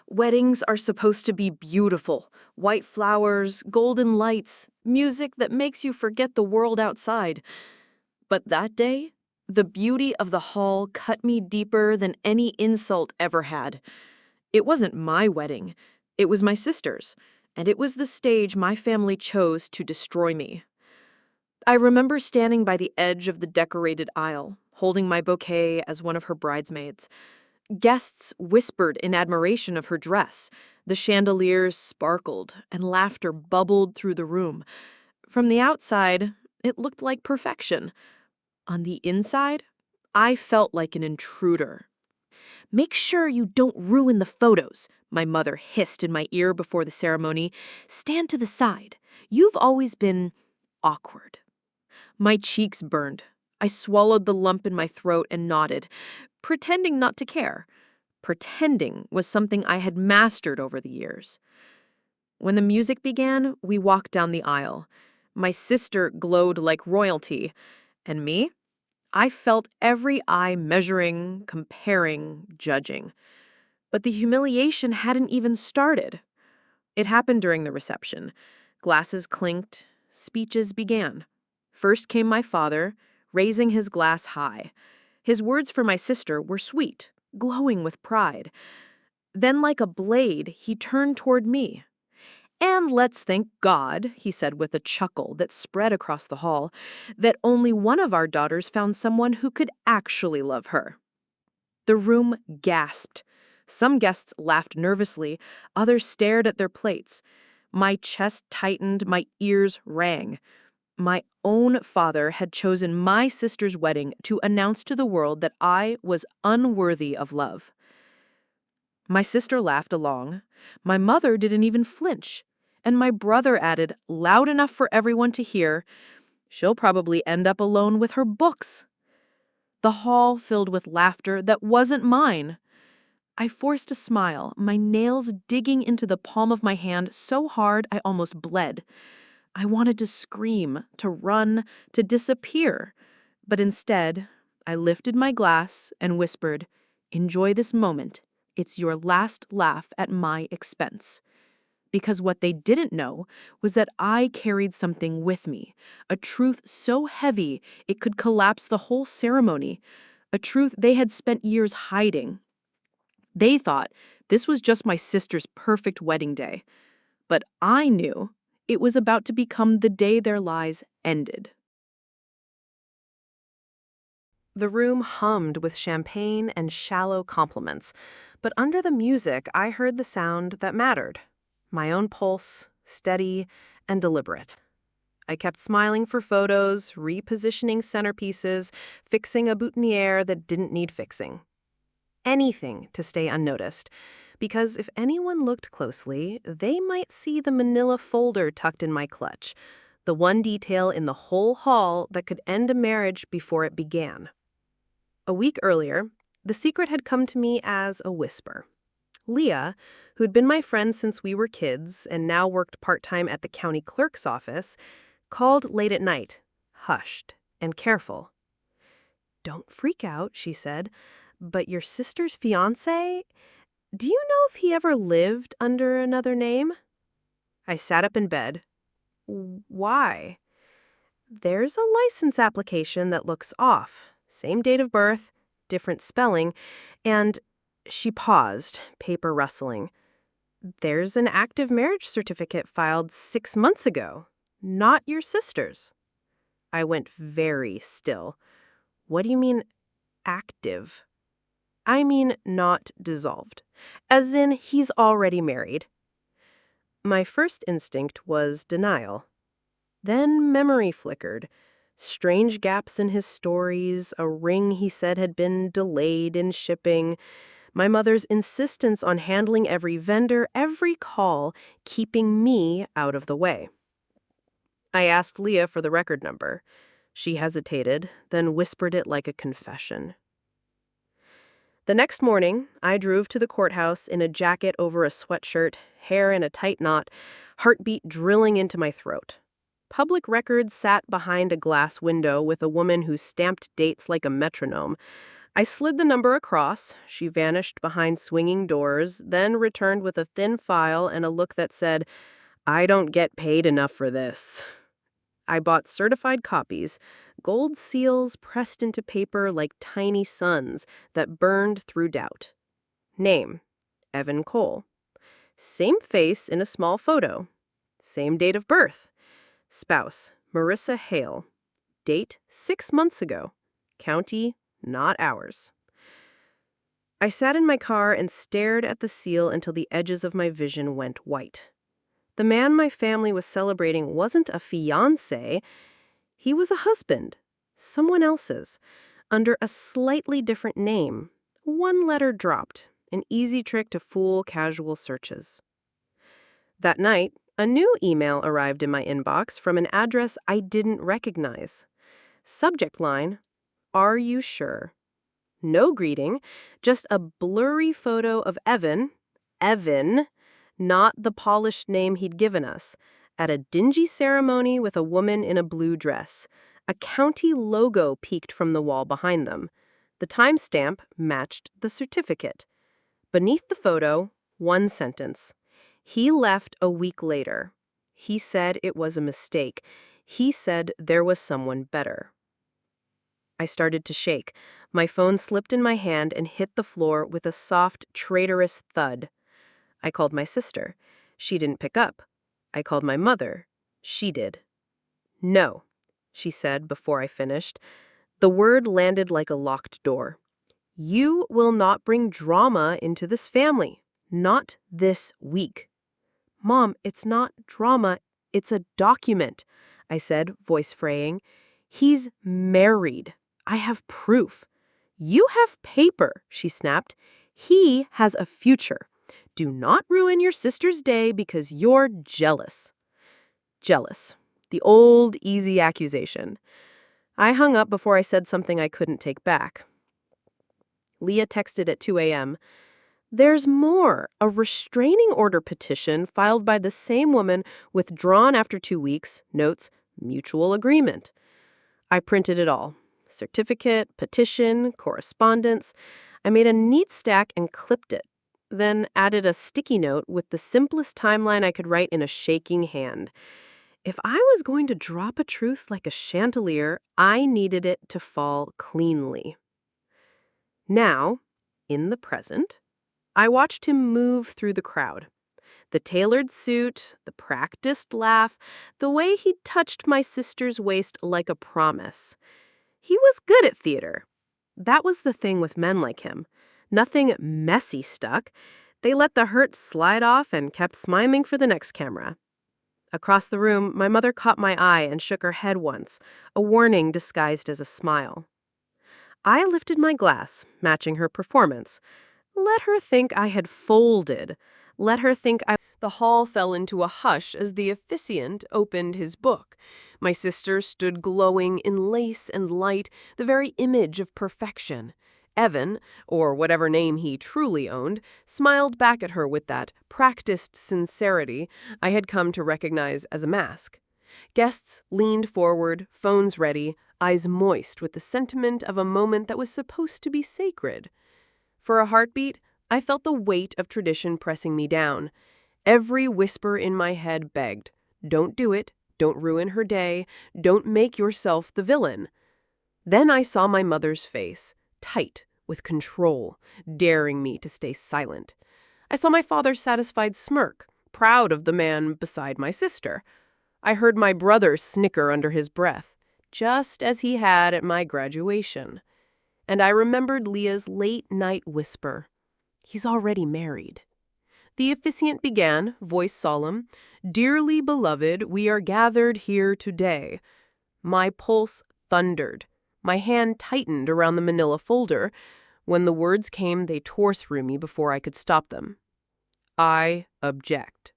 Weddings are supposed to be beautiful. White flowers, golden lights, music that makes you forget the world outside. But that day, the beauty of the hall cut me deeper than any insult ever had. It wasn't my wedding. It was my sister's, and it was the stage my family chose to destroy me. I remember standing by the edge of the decorated aisle, holding my bouquet as one of her bridesmaids. Guests whispered in admiration of her dress. The chandeliers sparkled, and laughter bubbled through the room. From the outside, it looked like perfection. On the inside, I felt like an intruder. "Make sure you don't ruin the photos," my mother hissed in my ear before the ceremony. "Stand to the side. You've always been awkward." My cheeks burned. I swallowed the lump in my throat and nodded, pretending not to care. Pretending was something I had mastered over the years. When the music began, we walked down the aisle. My sister glowed like royalty, and me? I felt every eye measuring, comparing, judging. But the humiliation hadn't even started. It happened during the reception. Glasses clinked, speeches began. First came my father, raising his glass high. His words for my sister were sweet, glowing with pride. Then, like a blade, he turned toward me. "And let's thank God," he said with a chuckle that spread across the hall, "that only one of our daughters found someone who could actually love her." The room gasped. Some guests laughed nervously, others stared at their plates. My chest tightened, my ears rang. My own father had chosen my sister's wedding to announce to the world that I was unworthy of love. My sister laughed along. My mother didn't even flinch. And my brother added, loud enough for everyone to hear, "She'll probably end up alone with her books." The hall filled with laughter that wasn't mine. I forced a smile, my nails digging into the palm of my hand so hard I almost bled. I wanted to scream, to run, to disappear. But instead, I lifted my glass and whispered, "Enjoy this moment. It's your last laugh at my expense." Because what they didn't know was that I carried something with me, a truth so heavy it could collapse the whole ceremony, a truth they had spent years hiding. They thought this was just my sister's perfect wedding day, but I knew it was about to become the day their lies ended. The room hummed with champagne and shallow compliments, but under the music I heard the sound that mattered. My own pulse, steady and deliberate. I kept smiling for photos, repositioning centerpieces, fixing a boutonniere that didn't need fixing. Anything to stay unnoticed, because if anyone looked closely, they might see the manila folder tucked in my clutch, the one detail in the whole hall that could end a marriage before it began. A week earlier, the secret had come to me as a whisper. Leah, who'd been my friend since we were kids and now worked part-time at the county clerk's office, called late at night, hushed and careful. "Don't freak out," she said, "but your sister's fiancé, do you know if he ever lived under another name?" I sat up in bed. "Why?" "There's a license application that looks off. Same date of birth, different spelling, and..." She paused, paper rustling. "There's an active marriage certificate filed 6 months ago. Not your sister's." I went very still. "What do you mean, active?" "I mean not dissolved. As in, he's already married." My first instinct was denial. Then memory flickered. Strange gaps in his stories, a ring he said had been delayed in shipping, my mother's insistence on handling every vendor, every call, keeping me out of the way. I asked Leah for the record number. She hesitated, then whispered it like a confession. The next morning, I drove to the courthouse in a jacket over a sweatshirt, hair in a tight knot, heartbeat drilling into my throat. Public records sat behind a glass window with a woman who stamped dates like a metronome. I slid the number across. She vanished behind swinging doors, then returned with a thin file and a look that said, "I don't get paid enough for this." I bought certified copies, gold seals pressed into paper like tiny suns that burned through doubt. Name, Evan Cole. Same face in a small photo. Same date of birth. Spouse, Marissa Hale. Date, 6 months ago. County, not ours. I sat in my car and stared at the seal until the edges of my vision went white. The man my family was celebrating wasn't a fiancé. He was a husband, someone else's, under a slightly different name. One letter dropped, an easy trick to fool casual searches. That night, a new email arrived in my inbox from an address I didn't recognize. Subject line, "Are you sure?" No greeting, just a blurry photo of Evan, not the polished name he'd given us, at a dingy ceremony with a woman in a blue dress. A county logo peeked from the wall behind them. The timestamp matched the certificate. Beneath the photo, one sentence. He left a week later. He said it was a mistake. He said there was someone better. I started to shake. My phone slipped in my hand and hit the floor with a soft, traitorous thud. I called my sister. She didn't pick up. I called my mother. She did. "No," she said before I finished. The word landed like a locked door. "You will not bring drama into this family. Not this week." "Mom, it's not drama. It's a document," I said, voice fraying. "He's married. I have proof." "You have paper," she snapped. "He has a future. Do not ruin your sister's day because you're jealous." Jealous. The old, easy accusation. I hung up before I said something I couldn't take back. Leah texted at 2 a.m. "There's more. A restraining order petition filed by the same woman withdrawn after 2 weeks. Notes, mutual agreement." I printed it all. Certificate, petition, correspondence. I made a neat stack and clipped it, then added a sticky note with the simplest timeline I could write in a shaking hand. If I was going to drop a truth like a chandelier, I needed it to fall cleanly. Now, in the present, I watched him move through the crowd. The tailored suit, the practiced laugh, the way he touched my sister's waist like a promise. He was good at theater. That was the thing with men like him. Nothing messy stuck. They let the hurt slide off and kept smiling for the next camera. Across the room, my mother caught my eye and shook her head once, a warning disguised as a smile. I lifted my glass, matching her performance. Let her think I had folded. Let her think I... The hall fell into a hush as the officiant opened his book. My sister stood glowing in lace and light, the very image of perfection. Evan, or whatever name he truly owned, smiled back at her with that practiced sincerity I had come to recognize as a mask. Guests leaned forward, phones ready, eyes moist with the sentiment of a moment that was supposed to be sacred. For a heartbeat, I felt the weight of tradition pressing me down. Every whisper in my head begged, "Don't do it, don't ruin her day, don't make yourself the villain." Then I saw my mother's face, tight with control, daring me to stay silent. I saw my father's satisfied smirk, proud of the man beside my sister. I heard my brother snicker under his breath, just as he had at my graduation. And I remembered Leah's late-night whisper, "He's already married." The officiant began, voice solemn, "Dearly beloved, we are gathered here today." My pulse thundered. My hand tightened around the manila folder. When the words came, they tore through me before I could stop them. "I object."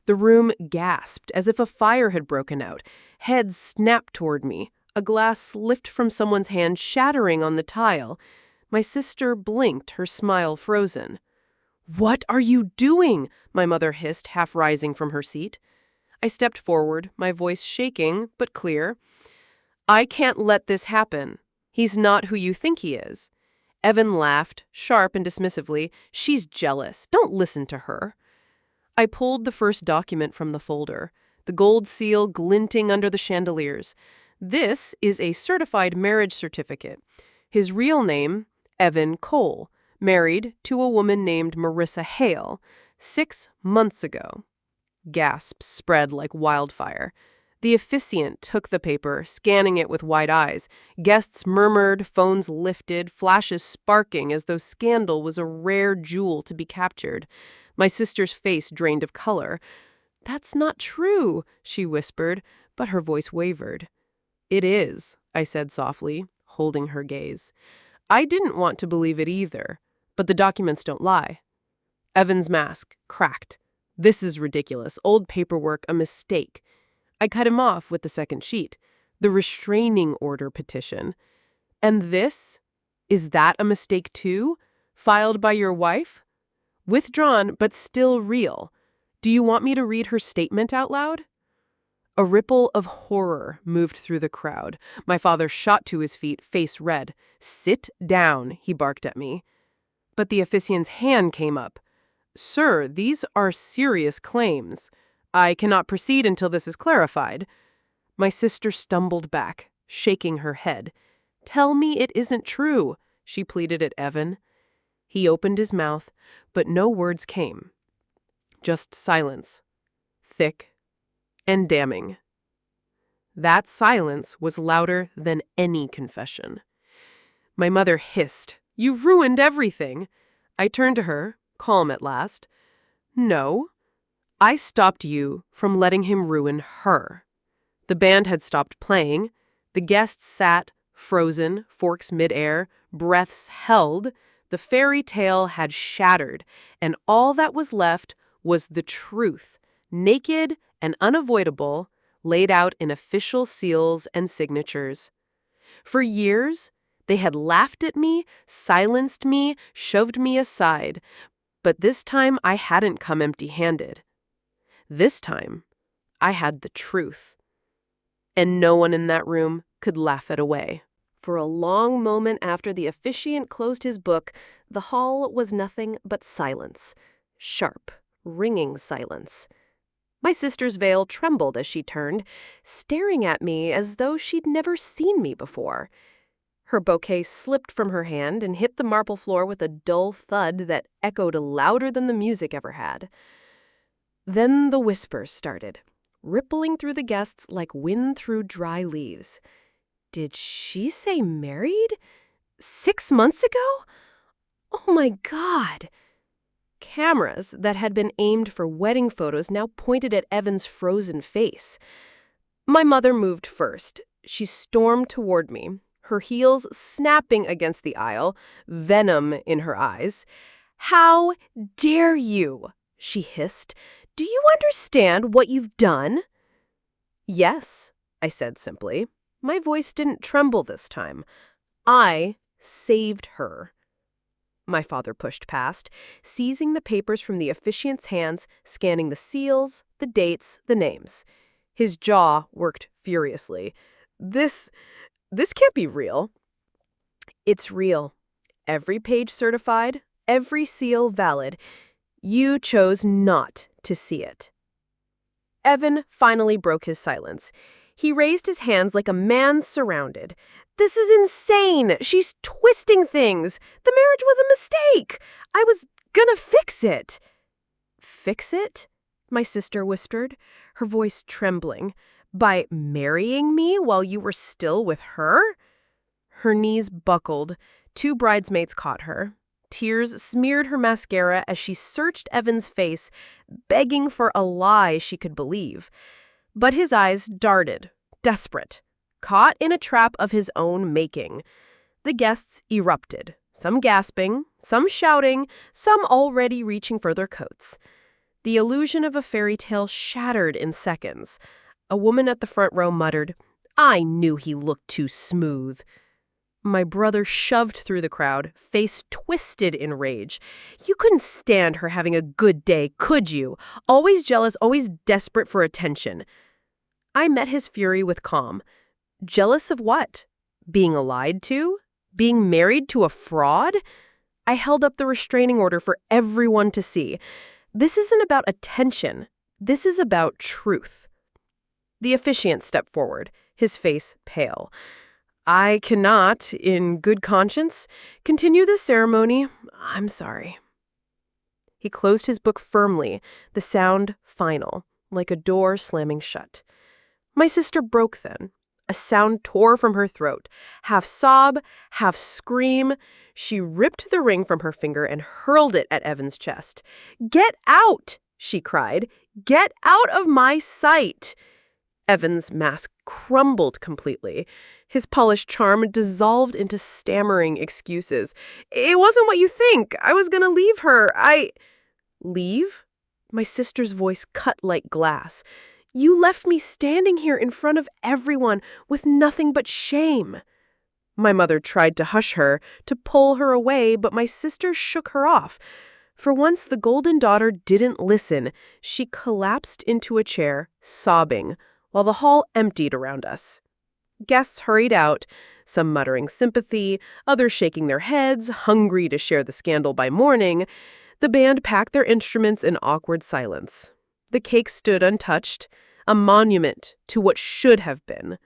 The room gasped as if a fire had broken out. Heads snapped toward me. A glass slipped from someone's hand, shattering on the tile. My sister blinked, her smile frozen. "What are you doing?" my mother hissed, half rising from her seat. I stepped forward, my voice shaking, but clear. "I can't let this happen. He's not who you think he is. Evan laughed, sharp and dismissively. She's jealous. Don't listen to her. I pulled the first document from the folder, the gold seal glinting under the chandeliers. This is a certified marriage certificate. His real name, Evan Cole, married to a woman named Marissa Hale, 6 months ago. Gasps spread like wildfire. The officiant took the paper, scanning it with wide eyes. Guests murmured, phones lifted, flashes sparking as though scandal was a rare jewel to be captured. My sister's face drained of color. "That's not true," she whispered, but her voice wavered. "It is," I said softly, holding her gaze. I didn't want to believe it either, but the documents don't lie. Evan's mask cracked. This is ridiculous. Old paperwork, a mistake. I cut him off with the second sheet, the restraining order petition. And this? Is that a mistake too? Filed by your wife? Withdrawn, but still real. Do you want me to read her statement out loud? A ripple of horror moved through the crowd. My father shot to his feet, face red. "Sit down," he barked at me. But the officiant's hand came up. "Sir, these are serious claims. I cannot proceed until this is clarified." My sister stumbled back, shaking her head. "Tell me it isn't true," she pleaded at Evan. He opened his mouth, but no words came. Just silence. Thick and damning. That silence was louder than any confession. My mother hissed, "You've ruined everything." I turned to her, calm at last. "No. I stopped you from letting him ruin her." The band had stopped playing. The guests sat, frozen, forks midair, breaths held. The fairy tale had shattered, and all that was left was the truth, naked and unavoidable, laid out in official seals and signatures. For years, they had laughed at me, silenced me, shoved me aside. But this time, I hadn't come empty-handed. This time, I had the truth. And no one in that room could laugh it away. For a long moment after the officiant closed his book, the hall was nothing but silence. Sharp, ringing silence. My sister's veil trembled as she turned, staring at me as though she'd never seen me before. Her bouquet slipped from her hand and hit the marble floor with a dull thud that echoed louder than the music ever had. Then the whispers started, rippling through the guests like wind through dry leaves. Did she say married? 6 months ago? Oh my God! Cameras that had been aimed for wedding photos now pointed at Evan's frozen face. My mother moved first. She stormed toward me, her heels snapping against the aisle, venom in her eyes. "How dare you?" she hissed. "Do you understand what you've done?" "Yes," I said simply. My voice didn't tremble this time. "I saved her." My father pushed past, seizing the papers from the officiant's hands, scanning the seals, the dates, the names. His jaw worked furiously. This can't be real." "It's real. Every page certified, every seal valid. You chose not to see it." Evan finally broke his silence. He raised his hands like a man surrounded. "This is insane! She's twisting things! The marriage was a mistake! I was gonna fix it!" "Fix it?" my sister whispered, her voice trembling. "By marrying me while you were still with her?" Her knees buckled. 2 bridesmaids caught her. Tears smeared her mascara as she searched Evan's face, begging for a lie she could believe. But his eyes darted, desperate, caught in a trap of his own making. The guests erupted, some gasping, some shouting, some already reaching for their coats. The illusion of a fairy tale shattered in seconds. A woman at the front row muttered, "I knew he looked too smooth." My brother shoved through the crowd, face twisted in rage. "You couldn't stand her having a good day, could you? Always jealous, always desperate for attention." I met his fury with calm. Jealous of what? Being lied to? Being married to a fraud? I held up the restraining order for everyone to see. This isn't about attention. This is about truth. The officiant stepped forward, his face pale. I cannot, in good conscience, continue this ceremony. I'm sorry. He closed his book firmly, the sound final, like a door slamming shut. My sister broke then. A sound tore from her throat. Half sob, half scream. She ripped the ring from her finger and hurled it at Evan's chest. "Get out!" she cried. "Get out of my sight!" Evan's mask crumbled completely. His polished charm dissolved into stammering excuses. "It wasn't what you think. I was gonna leave her. Leave? My sister's voice cut like glass. You left me standing here in front of everyone with nothing but shame. My mother tried to hush her, to pull her away, but my sister shook her off. For once the golden daughter didn't listen. She collapsed into a chair, sobbing, while the hall emptied around us. Guests hurried out, some muttering sympathy, others shaking their heads, hungry to share the scandal by morning. The band packed their instruments in awkward silence. The cake stood untouched, a monument to what should have been.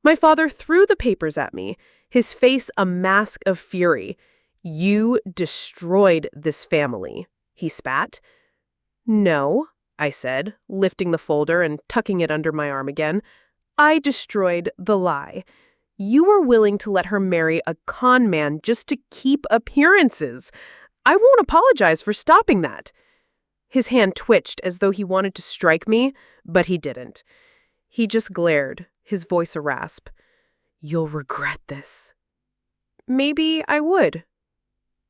My father threw the papers at me, his face a mask of fury. "You destroyed this family," he spat. "No," I said, lifting the folder and tucking it under my arm again. "I destroyed the lie. You were willing to let her marry a con man just to keep appearances. I won't apologize for stopping that." His hand twitched as though he wanted to strike me, but he didn't. He just glared, his voice a rasp. "You'll regret this." Maybe I would.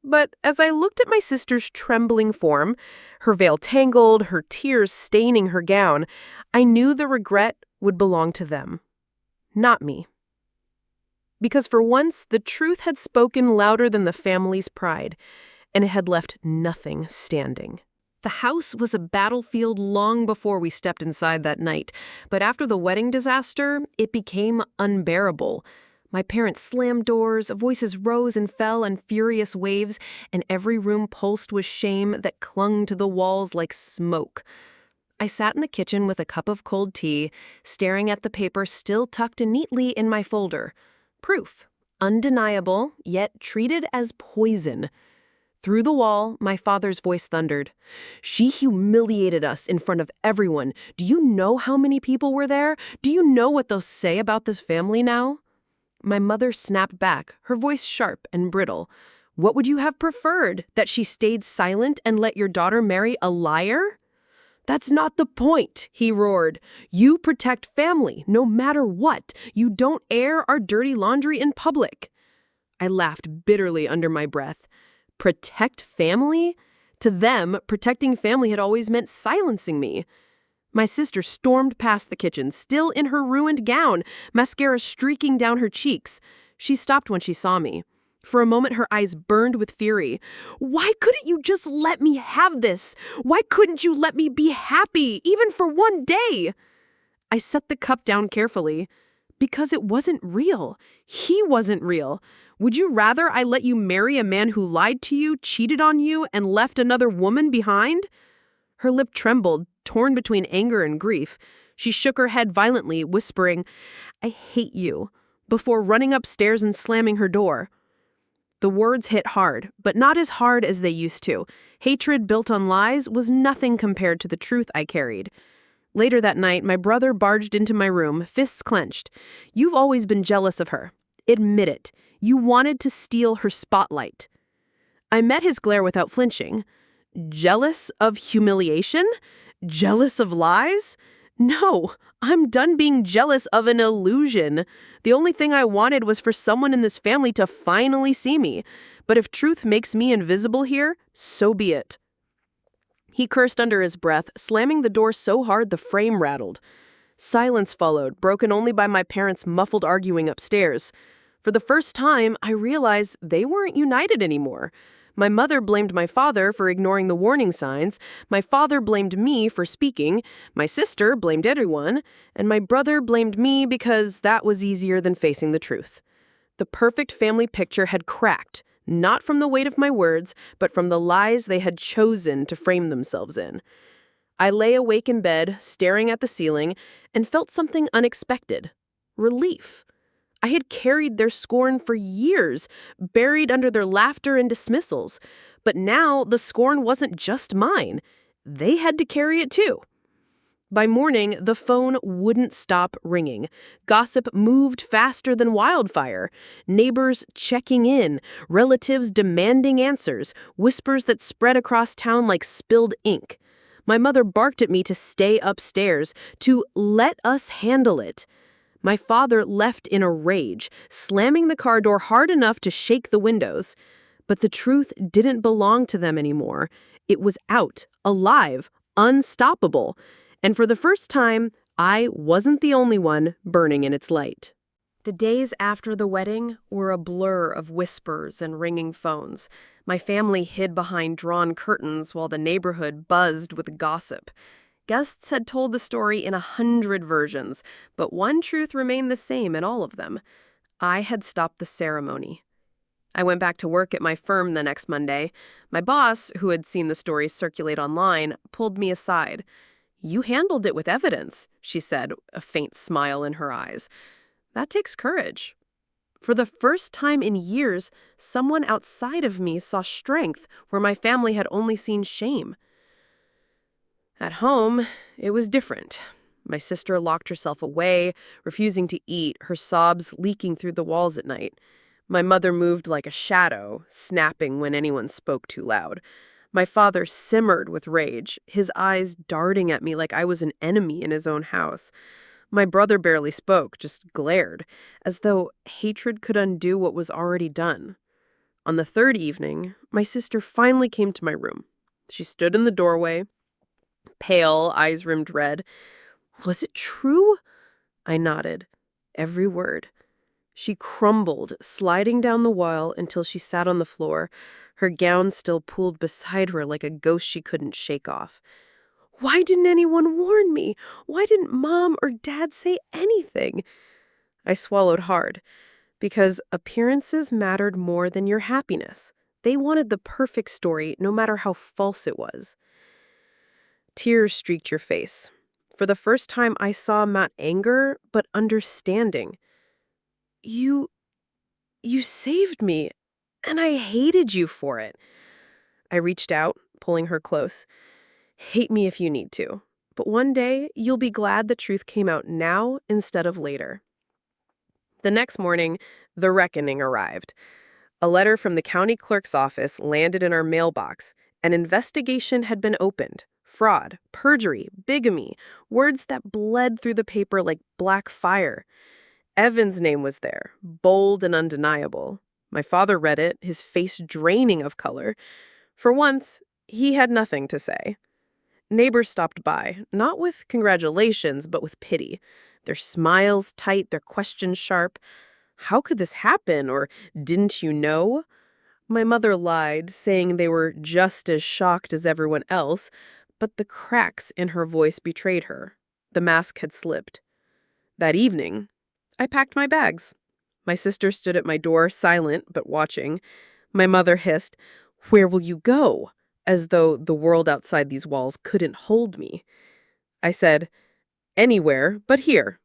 But as I looked at my sister's trembling form, her veil tangled, her tears staining her gown, I knew the regret would belong to them, not me. Because for once, the truth had spoken louder than the family's pride, and it had left nothing standing. The house was a battlefield long before we stepped inside that night, but after the wedding disaster, it became unbearable. My parents slammed doors, voices rose and fell in furious waves, and every room pulsed with shame that clung to the walls like smoke. I sat in the kitchen with a cup of cold tea, staring at the paper still tucked neatly in my folder. Proof. Undeniable, yet treated as poison. Through the wall, my father's voice thundered. "She humiliated us in front of everyone. Do you know how many people were there? Do you know what they'll say about this family now?" My mother snapped back, her voice sharp and brittle. "What would you have preferred? That she stayed silent and let your daughter marry a liar?" "That's not the point," he roared. "You protect family, no matter what. You don't air our dirty laundry in public." I laughed bitterly under my breath. Protect family? To them, protecting family had always meant silencing me. My sister stormed past the kitchen, still in her ruined gown, mascara streaking down her cheeks. She stopped when she saw me. For a moment, her eyes burned with fury. "Why couldn't you just let me have this? Why couldn't you let me be happy, even for one day?" I set the cup down carefully. Because it wasn't real. He wasn't real. Would you rather I let you marry a man who lied to you, cheated on you, and left another woman behind? Her lip trembled, torn between anger and grief. She shook her head violently, whispering, "I hate you," before running upstairs and slamming her door. The words hit hard, but not as hard as they used to. Hatred built on lies was nothing compared to the truth I carried. Later that night, my brother barged into my room, fists clenched. "You've always been jealous of her. Admit it. You wanted to steal her spotlight." I met his glare without flinching. Jealous of humiliation? Jealous of lies? No, I'm done being jealous of an illusion. The only thing I wanted was for someone in this family to finally see me. But if truth makes me invisible here, so be it. He cursed under his breath, slamming the door so hard the frame rattled. Silence followed, broken only by my parents' muffled arguing upstairs. For the first time, I realized they weren't united anymore. My mother blamed my father for ignoring the warning signs, my father blamed me for speaking, my sister blamed everyone, and my brother blamed me because that was easier than facing the truth. The perfect family picture had cracked, not from the weight of my words, but from the lies they had chosen to frame themselves in. I lay awake in bed, staring at the ceiling, and felt something unexpected. Relief. I had carried their scorn for years, buried under their laughter and dismissals. But now the scorn wasn't just mine. They had to carry it too. By morning, the phone wouldn't stop ringing. Gossip moved faster than wildfire. Neighbors checking in, relatives demanding answers, whispers that spread across town like spilled ink. My mother barked at me to stay upstairs, to let us handle it. My father left in a rage, slamming the car door hard enough to shake the windows. But the truth didn't belong to them anymore. It was out, alive, unstoppable. And for the first time, I wasn't the only one burning in its light. The days after the wedding were a blur of whispers and ringing phones. My family hid behind drawn curtains while the neighborhood buzzed with gossip. Guests had told the story in 100 versions, but one truth remained the same in all of them. I had stopped the ceremony. I went back to work at my firm the next Monday. My boss, who had seen the stories circulate online, pulled me aside. "You handled it with evidence," she said, a faint smile in her eyes. "That takes courage." For the first time in years, someone outside of me saw strength where my family had only seen shame. At home, it was different. My sister locked herself away, refusing to eat, her sobs leaking through the walls at night. My mother moved like a shadow, snapping when anyone spoke too loud. My father simmered with rage, his eyes darting at me like I was an enemy in his own house. My brother barely spoke, just glared, as though hatred could undo what was already done. On the third evening, my sister finally came to my room. She stood in the doorway, pale, eyes rimmed red. "Was it true?" I nodded. Every word. She crumbled, sliding down the wall until she sat on the floor, her gown still pulled beside her like a ghost she couldn't shake off. "Why didn't anyone warn me? Why didn't Mom or Dad say anything?" I swallowed hard, because appearances mattered more than your happiness. They wanted the perfect story, no matter how false it was. Tears streaked your face. For the first time, I saw not anger, but understanding. You saved me, and I hated you for it." I reached out, pulling her close. "Hate me if you need to, but one day you'll be glad the truth came out now instead of later." The next morning, the reckoning arrived. A letter from the county clerk's office landed in our mailbox. An investigation had been opened. Fraud, perjury, bigamy, words that bled through the paper like black fire. Evan's name was there, bold and undeniable. My father read it, his face draining of color. For once, he had nothing to say. Neighbors stopped by, not with congratulations, but with pity. Their smiles tight, their questions sharp. "How could this happen?" Or "Didn't you know?" My mother lied, saying they were just as shocked as everyone else, but the cracks in her voice betrayed her. The mask had slipped. That evening, I packed my bags. My sister stood at my door, silent but watching. My mother hissed, "Where will you go?" as though the world outside these walls couldn't hold me. I said, "Anywhere but here."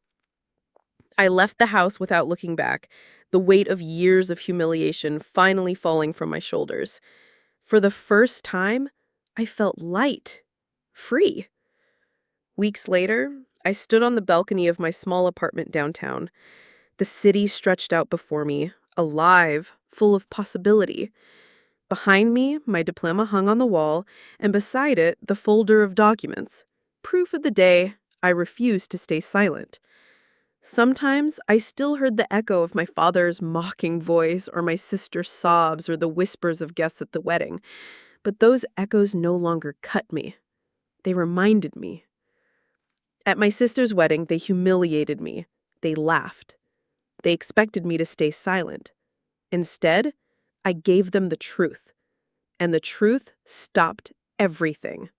I left the house without looking back, the weight of years of humiliation finally falling from my shoulders. For the first time, I felt light, free. Weeks later, I stood on the balcony of my small apartment downtown. The city stretched out before me, alive, full of possibility. Behind me, my diploma hung on the wall, and beside it, the folder of documents. Proof of the day I refused to stay silent. Sometimes I still heard the echo of my father's mocking voice or my sister's sobs or the whispers of guests at the wedding. But those echoes no longer cut me. They reminded me. At my sister's wedding, they humiliated me. They laughed. They expected me to stay silent. Instead, I gave them the truth. And the truth stopped everything.